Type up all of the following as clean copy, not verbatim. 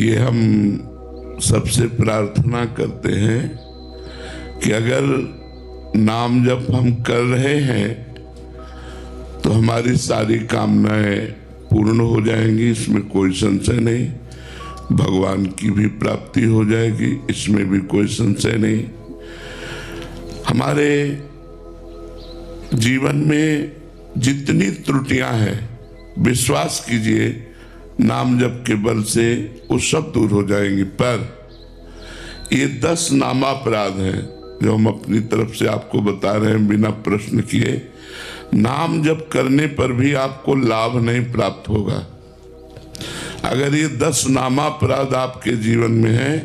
ये हम सबसे प्रार्थना करते हैं कि अगर नाम जप हम कर रहे हैं तो हमारी सारी कामनाएं पूर्ण हो जाएंगी, इसमें कोई संशय नहीं। भगवान की भी प्राप्ति हो जाएगी, इसमें भी कोई संशय नहीं। हमारे जीवन में जितनी त्रुटियां हैं, विश्वास कीजिए नाम जप के बल से वो सब दूर हो जाएंगी। पर ये 10 नामापराध हैं जो हम अपनी तरफ से आपको बता रहे हैं बिना प्रश्न किए। नाम जप करने पर भी आपको लाभ नहीं प्राप्त होगा। अगर ये 10 नामापराध आपके जीवन में है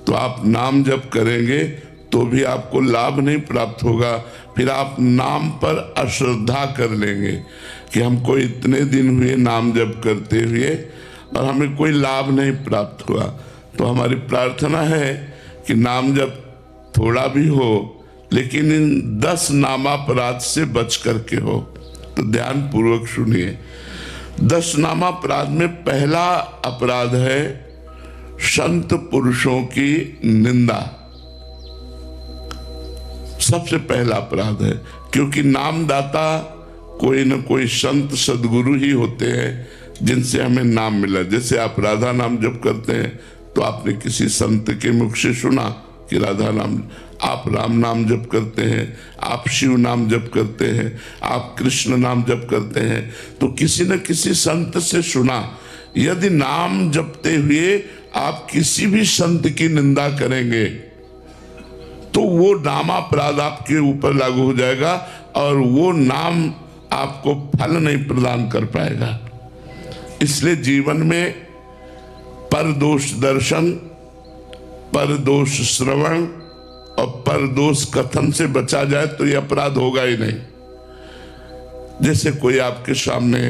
तो आप नाम जप करेंगे तो भी आपको लाभ नहीं प्राप्त होगा। फिर आप नाम पर अश्रद्धा कर लेंगे कि हमको इतने दिन हुए नाम जप करते हुए और हमें कोई लाभ नहीं प्राप्त हुआ। तो हमारी प्रार्थना है कि नाम जप थोड़ा भी हो लेकिन इन 10 नामापराध से बच करके हो। तो ध्यान पूर्वक सुनिए। 10 नामापराध में पहला अपराध है संत पुरुषों की निंदा। सबसे पहला अपराध है, क्योंकि नामदाता कोई न कोई संत सदगुरु ही होते हैं जिनसे हमें नाम मिला। जैसे आप राधा नाम जप करते हैं तो आपने किसी संत के मुख से सुना कि राधा नाम, आप राम नाम जप करते हैं, आप शिव नाम जप करते हैं, आप कृष्ण नाम जप करते हैं, तो किसी न किसी संत से सुना। यदि नाम जपते हुए आप किसी भी संत की निंदा करेंगे तो वो नामापराध आपके ऊपर लागू हो जाएगा और वो नाम आपको फल नहीं प्रदान कर पाएगा। इसलिए जीवन में परदोष दर्शन, परदोष श्रवण और परदोष कथन से बचा जाए तो ये अपराध होगा ही नहीं। जैसे कोई आपके सामने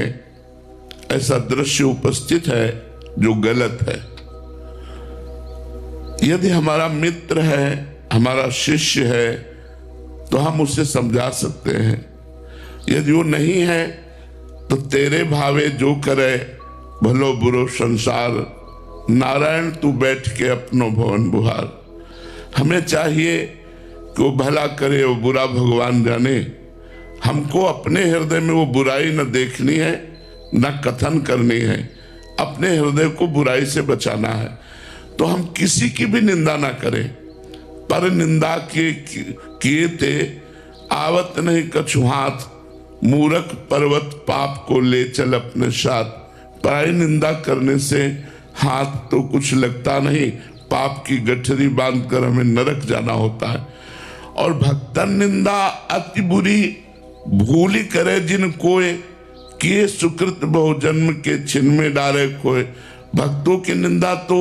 ऐसा दृश्य उपस्थित है जो गलत है, यदि हमारा मित्र है, हमारा शिष्य है, तो हम उसे समझा सकते हैं। यदि वो नहीं है तो तेरे भावे जो करे भलो बुरो संसार, नारायण तू बैठ के अपनो भवन बुहार। हमें चाहिए कि वो भला करे, वो बुरा भगवान जाने। हमको अपने हृदय में वो बुराई न देखनी है न कथन करनी है, अपने हृदय को बुराई से बचाना है। तो हम किसी की भी निंदा ना करें। पर निंदा किए थे आवत नहीं कछु हाथ, मूरख पर्वत पाप को ले चल अपने साथ। पराई निंदा करने से हाथ तो कुछ लगता नहीं, पाप की गठरी बांधकर हमें नरक जाना होता है। और भक्तन निंदा अति बुरी, भूली करे जिन कोय, किए सुकृत बहु जन्म के छिन में डारे खोए। भक्तों की निंदा तो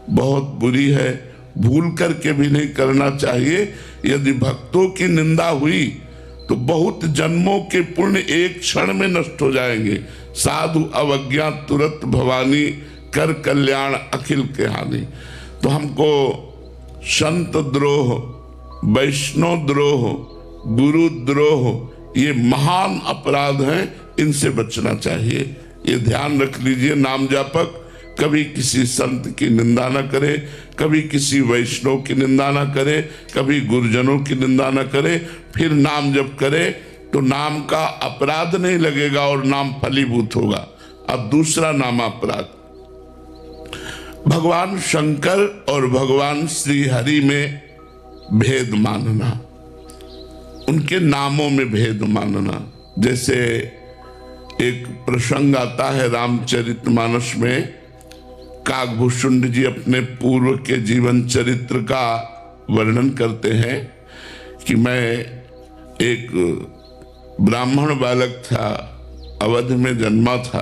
बहुत बुरी है, भूल करके भी नहीं करना चाहिए। यदि भक्तों की निंदा हुई तो बहुत जन्मों के पुण्य एक क्षण में नष्ट हो जाएंगे। साधु अवज्ञा तुरंत भवानी, कर कल्याण अखिल के हानि। तो हमको संत द्रोह, वैष्णव द्रोह, गुरु द्रोह ये महान अपराध हैं, इनसे बचना चाहिए। ये ध्यान रख लीजिए। नाम जापक कभी किसी संत की निंदा न करे, कभी किसी वैष्णव की निंदा न करे, कभी गुरुजनों की निंदा न करे। फिर नाम जप करे तो नाम का अपराध नहीं लगेगा और नाम फलीभूत होगा। अब दूसरा नामापराध, भगवान शंकर और भगवान श्री हरि में भेद मानना, उनके नामों में भेद मानना। जैसे एक प्रसंग आता है रामचरितमानस में, काकभूषुंड जी अपने पूर्व के जीवन चरित्र का वर्णन करते हैं कि मैं एक ब्राह्मण बालक था, अवध में जन्मा था,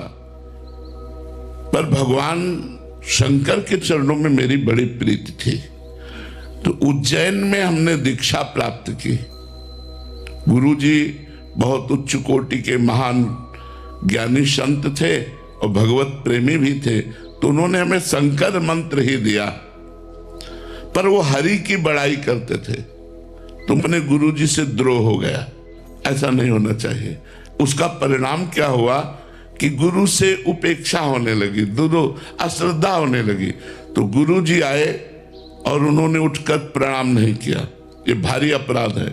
पर भगवान शंकर के चरणों में मेरी बड़ी प्रीति थी। तो उज्जैन में हमने दीक्षा प्राप्त की। गुरुजी बहुत उच्च कोटि के महान ज्ञानी संत थे और भगवत प्रेमी भी थे, तो उन्होंने हमें शंकर मंत्र ही दिया। पर वो हरि की बड़ाई करते थे, तो अपने गुरुजी से द्रोह हो गया। ऐसा नहीं होना चाहिए। उसका परिणाम क्या हुआ कि गुरु से उपेक्षा होने लगी, दूरों अश्रद्धा होने लगी। तो गुरु जी आए और उन्होंने उठकर प्रणाम नहीं किया। ये भारी अपराध है।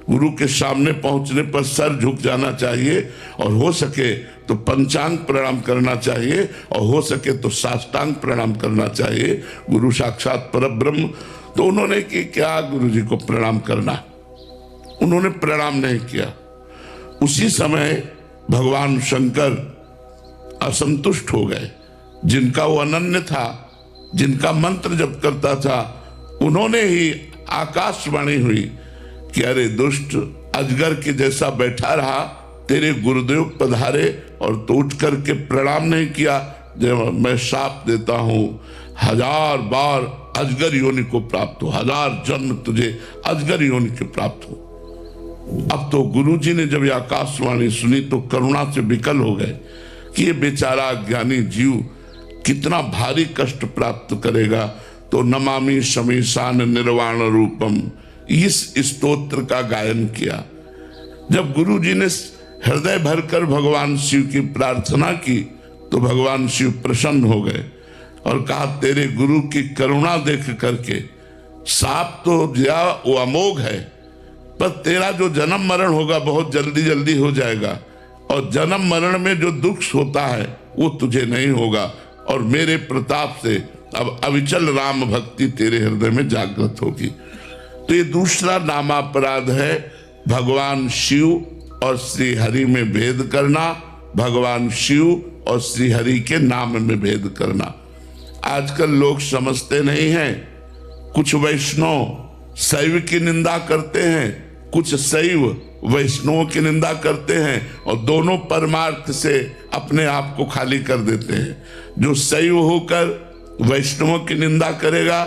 गुरु के सामने पहुंचने पर सर झुक जाना चाहिए, और हो सके तो पंचांग प्रणाम करना चाहिए, और हो सके तो साष्टांग प्रणाम करना चाहिए। गुरु साक्षात परब्रह्म। तो उन्होंने कि क्या गुरु जी को प्रणाम करना, उन्होंने प्रणाम नहीं किया। उसी समय भगवान शंकर असंतुष्ट हो गए। जिनका वो अनन्य था, जिनका मंत्र जप करता था, उन्होंने ही आकाशवाणी हुई कि अरे दुष्ट, अजगर के जैसा बैठा रहा, तेरे गुरुदेव पधारे और तो उठ करके प्रणाम नहीं किया। जब मैं शाप देता हूं 1000 बार अजगर योनि को प्राप्त हो, 1000 जन्म तुझे अजगर योनि के प्राप्त हो। अब तो गुरुजी ने जब यह आकाशवाणी सुनी तो करुणा से विकल हो गए कि ये बेचारा ज्ञानी जीव कितना भारी कष्ट प्राप्त करेगा। तो नमामि शमीशान निर्वाण रूपम, इस स्तोत्र का गायन किया। जब गुरु जी ने हृदय भरकर भगवान शिव की प्रार्थना की तो भगवान शिव प्रसन्न हो गए और कहा, तेरे गुरु की करुणा देख करके साप तो दिया वो अमोघ है, पर तेरा जो जन्म मरण होगा बहुत जल्दी जल्दी हो जाएगा, और जन्म मरण में जो दुख होता है वो तुझे नहीं होगा, और मेरे प्रताप से अब अविचल राम भक्ति तेरे हृदय में जागृत होगी। तो ये दूसरा नामापराध है, भगवान शिव और श्री हरि में भेद करना, भगवान शिव और श्री हरि के नाम में भेद करना। आजकल लोग समझते नहीं हैं। कुछ वैष्णव शैव की निंदा करते हैं, कुछ शैव वैष्णवों की निंदा करते हैं, और दोनों परमार्थ से अपने आप को खाली कर देते हैं। जो शैव होकर वैष्णवों की निंदा करेगा,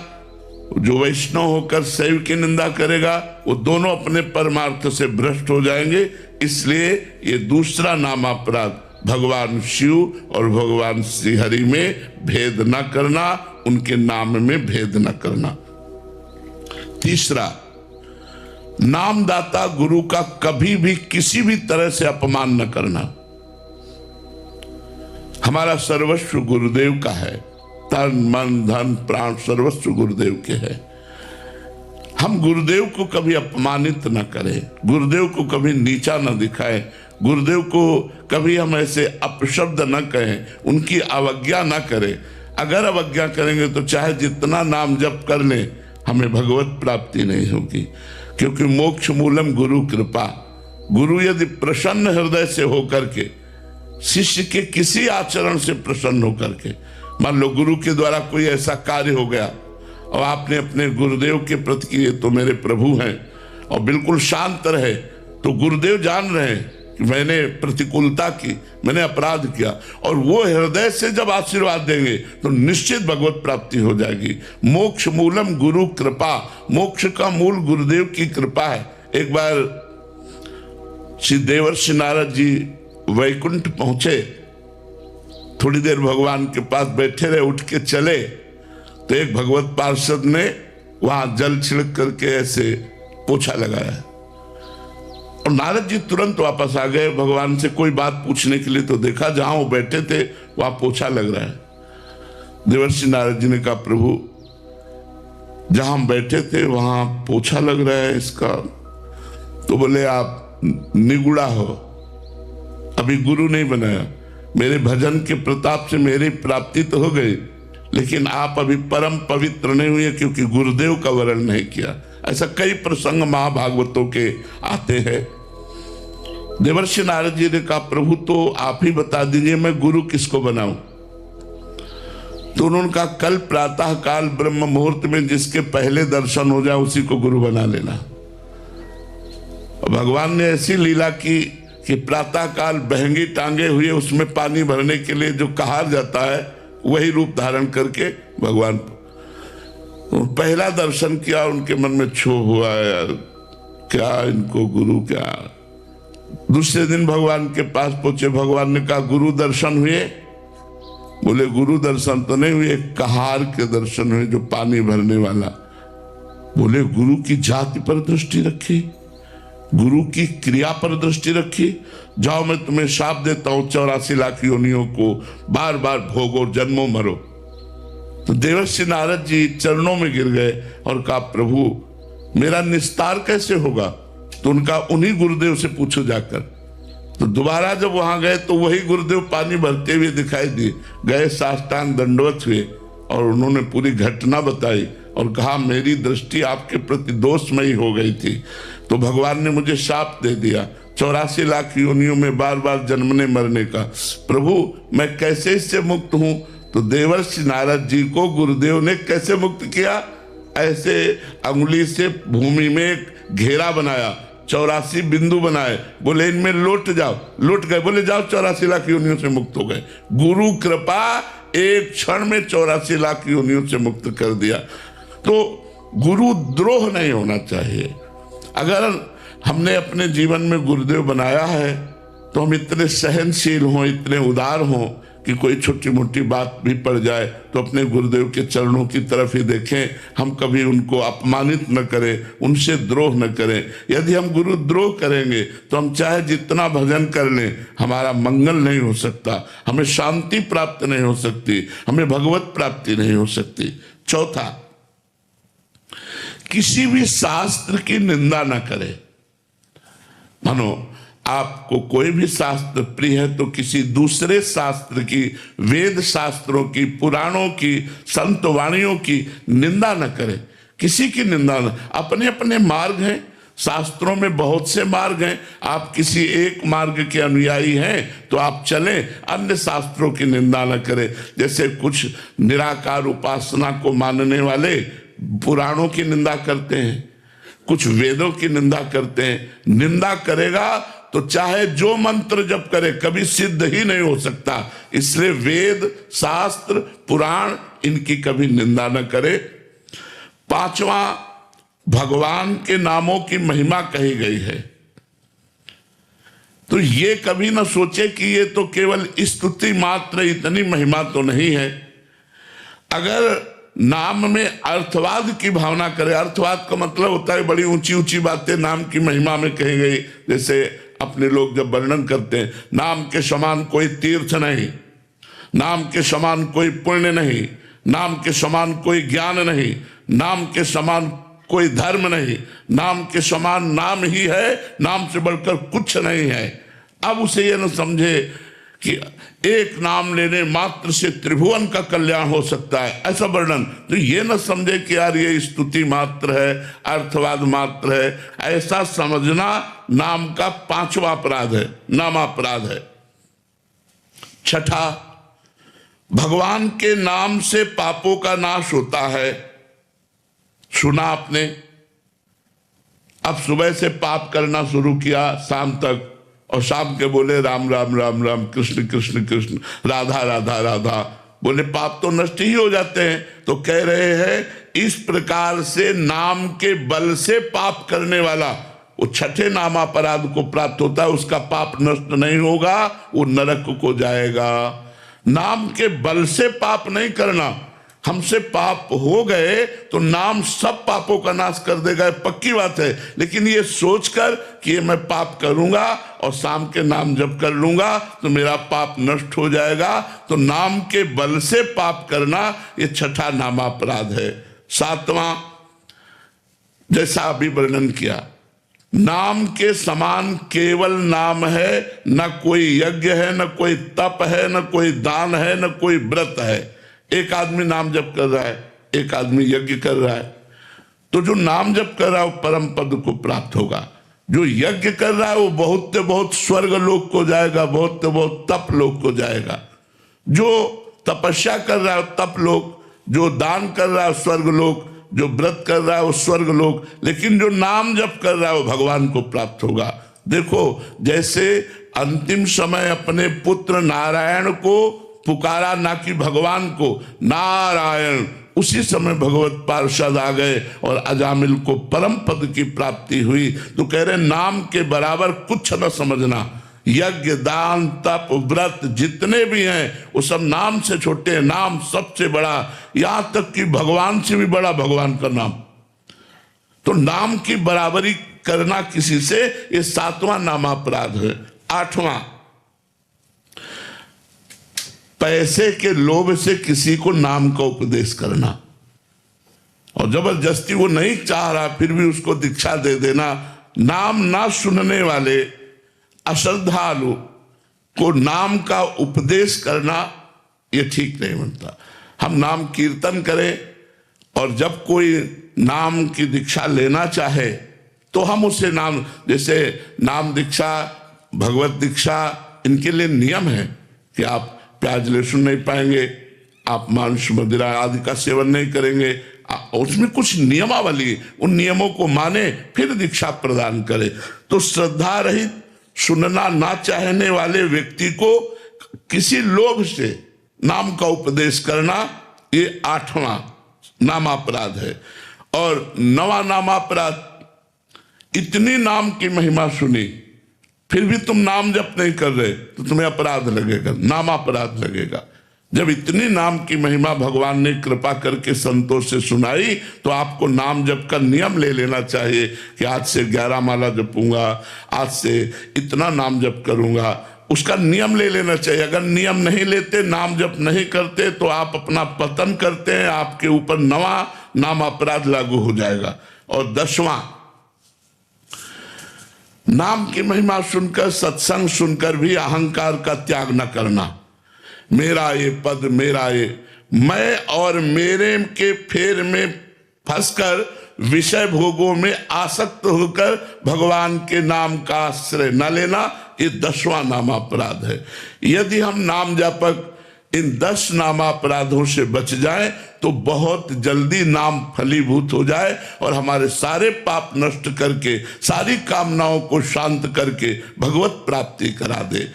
जो वैष्णव होकर शैव की निंदा करेगा, वो दोनों अपने परमार्थ से भ्रष्ट हो जाएंगे। इसलिए ये दूसरा नामापराध, भगवान शिव और भगवान श्री हरि में भेद न करना, उनके नाम में भेद न करना। तीसरा, नामदाता गुरु का कभी भी किसी भी तरह से अपमान न करना। हमारा सर्वस्व गुरुदेव का है, तन मन धन प्राण सर्वस्व गुरुदेव के है। हम गुरुदेव को कभी अपमानित न करें, गुरुदेव को कभी नीचा न दिखाएं, गुरुदेव को कभी हम ऐसे अपशब्द न कहें, उनकी अवज्ञा न करें। अगर अवज्ञा करेंगे तो चाहे जितना नाम जप कर लें, हमें भगवत प्राप्ति नहीं होगी, क्योंकि मोक्ष मूलम गुरु कृपा। गुरु यदि प्रसन्न हृदय से होकर के, शिष्य के किसी आचरण से प्रसन्न होकर के, मान लो गुरु के द्वारा कोई ऐसा कार्य हो गया और आपने अपने गुरुदेव के प्रति किए, तो मेरे प्रभु हैं, और बिल्कुल शांत रहे, तो गुरुदेव जान रहे हैं कि मैंने प्रतिकूलता की, मैंने अपराध किया, और वो हृदय से जब आशीर्वाद देंगे तो निश्चित भगवत प्राप्ति हो जाएगी। मोक्ष मूलम गुरु कृपा, मोक्ष का मूल गुरुदेव की कृपा है। एक बार श्री देवर्षि नारद जी वैकुंठ पहुंचे, थोड़ी देर भगवान के पास बैठे रहे, उठ के चले तो एक भगवत पार्षद ने वहां जल छिड़क करके ऐसे पोछा लगाया, और नारद जी तुरंत वापस आ गए भगवान से कोई बात पूछने के लिए। तो देखा जहां वो बैठे थे वहां पोछा लग रहा है। देवर्षि नारद जी ने कहा, प्रभु जहां हम बैठे थे वहां पोछा लग रहा है इसका। तो बोले, आप निगुड़ा हो, अभी गुरु नहीं बनाया, मेरे भजन के प्रताप से मेरी प्राप्ति तो हो गई, लेकिन आप अभी परम पवित्र नहीं हुए क्योंकि गुरुदेव का वर्ण नहीं किया। ऐसा कई प्रसंग महाभागवतों के आते हैं। देवर्षि नारद जी ने कहा, प्रभु तो आप ही बता दीजिए मैं गुरु किसको बनाऊं। तो उन्होंने कहा, कल प्रातः काल ब्रह्म मुहूर्त में जिसके पहले दर्शन हो जाए उसी को गुरु बना लेना। और भगवान ने ऐसी लीला की कि प्रातः काल बहंगी टांगे हुए उसमें पानी भरने के लिए जो कहार जाता है, वही रूप धारण करके भगवान तो पहला दर्शन किया। उनके मन में क्षोभ हुआ, यार क्या इनको गुरु क्या। दूसरे दिन भगवान के पास पहुंचे, भगवान ने कहा, गुरु दर्शन हुए? बोले, गुरु दर्शन तो नहीं हुए, कहार के दर्शन हुए जो पानी भरने वाला। बोले, गुरु की जाति पर दृष्टि रखी, गुरु की क्रिया पर दृष्टि रखी। जाओ मैं तुम्हें शाप देता हूं 84 लाख योनियों को बार बार भोगो, जन्मों मरो। तो देवर्षि नारद जी चरणों में गिर गए और कहा प्रभु मेरा निस्तार कैसे होगा? तो उनका उन्हीं गुरुदेव से पूछो जाकर। तो दोबारा जब वहां गए तो वही गुरुदेव पानी भरते हुए दिखाई दिए, गए साष्टांग दंडवत हुए और उन्होंने पूरी घटना बताई और कहा मेरी दृष्टि आपके प्रति दोषमयी हो गई थी, तो भगवान ने मुझे शाप दे दिया 84 लाख योनियों में बार बार जन्मने मरने का। प्रभु मैं कैसे इससे मुक्त हूं? तो देवर्षि नारद जी को गुरुदेव ने कैसे मुक्त किया? ऐसे अंगुली से भूमि में एक घेरा बनाया, 84 बिंदु बनाए, बोले इनमें लौट जाओ। लौट गए, बोले जाओ 84 लाख योनियों से मुक्त हो गए। गुरु कृपा एक क्षण में 84 लाख योनियों से मुक्त कर दिया। तो गुरु द्रोह नहीं होना चाहिए। अगर हमने अपने जीवन में गुरुदेव बनाया है तो हम इतने सहनशील हों, इतने उदार हों कि कोई छोटी मोटी बात भी पड़ जाए तो अपने गुरुदेव के चरणों की तरफ ही देखें। हम कभी उनको अपमानित न करें, उनसे द्रोह न करें। यदि हम गुरु द्रोह करेंगे तो हम चाहे जितना भजन कर लें, हमारा मंगल नहीं हो सकता, हमें शांति प्राप्त नहीं हो सकती, हमें भगवत प्राप्ति नहीं हो सकती। चौथा, किसी भी शास्त्र की निंदा न करें। मानो आपको कोई भी शास्त्र प्रिय है तो किसी दूसरे शास्त्र की, वेद शास्त्रों की, पुराणों की, संत वाणियों की निंदा न करें। किसी की निंदा न, अपने अपने मार्ग हैं, शास्त्रों में बहुत से मार्ग हैं। आप किसी एक मार्ग के अनुयायी हैं तो आप चलें, अन्य शास्त्रों की निंदा न करें। जैसे कुछ निराकार उपासना को मानने वाले पुराणों की निंदा करते हैं, कुछ वेदों की निंदा करते हैं। निंदा करेगा तो चाहे जो मंत्र जप करे कभी सिद्ध ही नहीं हो सकता। इसलिए वेद, शास्त्र, पुराण इनकी कभी निंदा न करे। पांचवा, भगवान के नामों की महिमा कही गई है तो ये कभी ना सोचे कि ये तो केवल स्तुति मात्र, इतनी महिमा तो नहीं है। अगर नाम में अर्थवाद की भावना करे, अर्थवाद का मतलब होता है बड़ी ऊंची ऊंची बातें नाम की महिमा में कही गई। जैसे अपने लोग जब वर्णन करते हैं, नाम के समान कोई तीर्थ नहीं, नाम के समान कोई पुण्य नहीं, नाम के समान कोई ज्ञान नहीं, नाम के समान कोई धर्म नहीं, नाम के समान नाम ही है, नाम से बढ़कर कुछ नहीं है। अब उसे ये न समझे कि एक नाम लेने मात्र से त्रिभुवन का कल्याण हो सकता है, ऐसा वर्णन। तो ये न समझे कि यार ये स्तुति मात्र है, अर्थवाद मात्र है। ऐसा समझना नाम का पांचवा अपराध है, नामापराध है। छठा, भगवान के नाम से पापों का नाश होता है। सुना आपने, अब सुबह से पाप करना शुरू किया शाम तक, और शाम के बोले राम राम राम राम, कृष्ण कृष्ण कृष्ण, राधा राधा राधा, बोले पाप तो नष्ट ही हो जाते हैं। तो कह रहे हैं इस प्रकार से नाम के बल से पाप करने वाला वो छठे नामापराध को प्राप्त होता है, उसका पाप नष्ट नहीं होगा, वो नरक को जाएगा। नाम के बल से पाप नहीं करना। हमसे पाप हो गए तो नाम सब पापों का नाश कर देगा, पक्की बात है। लेकिन ये सोचकर कि ये मैं पाप करूंगा और शाम के नाम जप कर लूंगा तो मेरा पाप नष्ट हो जाएगा, तो नाम के बल से पाप करना ये छठा नामापराध है। सातवां, जैसा अभी वर्णन किया, नाम के समान केवल नाम है, न कोई यज्ञ है, न कोई तप है, न कोई दान है, न कोई व्रत है। एक आदमी नाम जप कर रहा है, एक आदमी यज्ञ कर रहा है, तो जो नाम जप कर रहा है वो परम पद को प्राप्त होगा। जो यज्ञ कर रहा है वो बहुत बहुत स्वर्ग लोक को जाएगा, बहुत बहुत तप लोक को जाएगा। जो तपस्या कर रहा है तप लोक, जो दान कर रहा है स्वर्ग लोक, जो व्रत कर रहा है वो स्वर्ग लोक, लेकिन जो नाम जप कर रहा है वो भगवान को प्राप्त होगा। देखो, जैसे अंतिम समय अपने पुत्र नारायण को पुकारा, ना कि भगवान को, नारायण, उसी समय भगवत पार्षद आ गए और अजामिल को परम पद की प्राप्ति हुई। तो कह रहे नाम के बराबर कुछ न समझना। यज्ञ, दान, तप, व्रत जितने भी हैं वो सब नाम से छोटे हैं, नाम सबसे बड़ा, यहां तक कि भगवान से भी बड़ा भगवान का नाम। तो नाम की बराबरी करना किसी से, ये 7वां नामापराध है। 8वां, पैसे के लोभ से किसी को नाम का उपदेश करना, और जबरदस्ती वो नहीं चाह रहा फिर भी उसको दीक्षा दे देना। नाम ना सुनने वाले अश्रद्धालु को नाम का उपदेश करना ये ठीक नहीं बनता। हम नाम कीर्तन करें, और जब कोई नाम की दीक्षा लेना चाहे तो हम उसे नाम, जैसे नाम दीक्षा, भगवत दीक्षा, इनके लिए नियम है कि आप प्याज लहसुन नहीं पाएंगे, आप मांस मदिरा आदि का सेवन नहीं करेंगे, उसमें कुछ नियमावली, उन नियमों को माने फिर दीक्षा प्रदान करे। तो श्रद्धा रहित, सुनना ना चाहने वाले व्यक्ति को किसी लोभ से नाम का उपदेश करना, ये 8वां नामापराध है। और 9वां नामापराध, इतनी नाम की महिमा सुनी फिर भी तुम नाम जप नहीं कर रहे तो तुम्हें अपराध लगेगा, नामापराध लगेगा। जब इतनी नाम की महिमा भगवान ने कृपा करके संतों से सुनाई तो आपको नाम जप का नियम ले लेना चाहिए कि आज से 11 माला जपूंगा, आज से इतना नाम जप करूंगा, उसका नियम ले लेना चाहिए। अगर नियम नहीं लेते, नाम जप नहीं करते तो आप अपना पतन करते हैं, आपके ऊपर 9वां नाम अपराध लागू हो जाएगा। और 10वां, नाम की महिमा सुनकर, सत्संग सुनकर भी अहंकार का त्याग न करना। मेरा ये पद, मेरा ये, मैं और मेरे के फेर में फंसकर विषय भोगों में आसक्त होकर भगवान के नाम का आश्रय न लेना, ये 10वां नामापराध है। यदि हम नाम जापक इन 10 नामापराधों से बच जाए तो बहुत जल्दी नाम फलीभूत हो जाए और हमारे सारे पाप नष्ट करके, सारी कामनाओं को शांत करके भगवत प्राप्ति करा दे।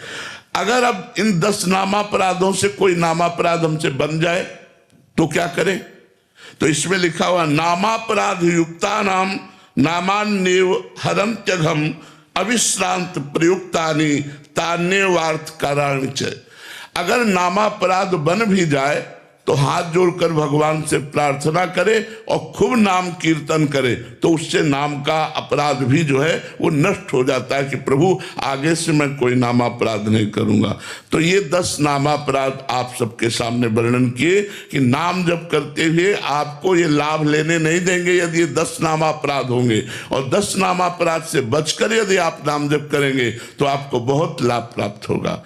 अगर अब इन 10 नामापराधों से कोई नामापराध हमसे बन जाए तो क्या करें? तो इसमें लिखा हुआ, नामापराध युक्ता नाम नामान्येव हरन्त्यघम अविश्रांत प्रयुक्तानि तान्येवार्थ काराणि च। अगर नामापराध बन भी जाए तो हाथ जोड़कर भगवान से प्रार्थना करे और खूब नाम कीर्तन करे, तो उससे नाम का अपराध भी जो है वो नष्ट हो जाता है कि प्रभु आगे से मैं कोई नामापराध नहीं करूंगा। तो ये 10 नामापराध आप सबके सामने वर्णन किए कि नाम जब करते हुए आपको ये लाभ लेने नहीं देंगे यदि ये 10 नामापराध होंगे, और 10 नामापराध से बचकर यदि आप नाम जप करेंगे तो आपको बहुत लाभ प्राप्त होगा।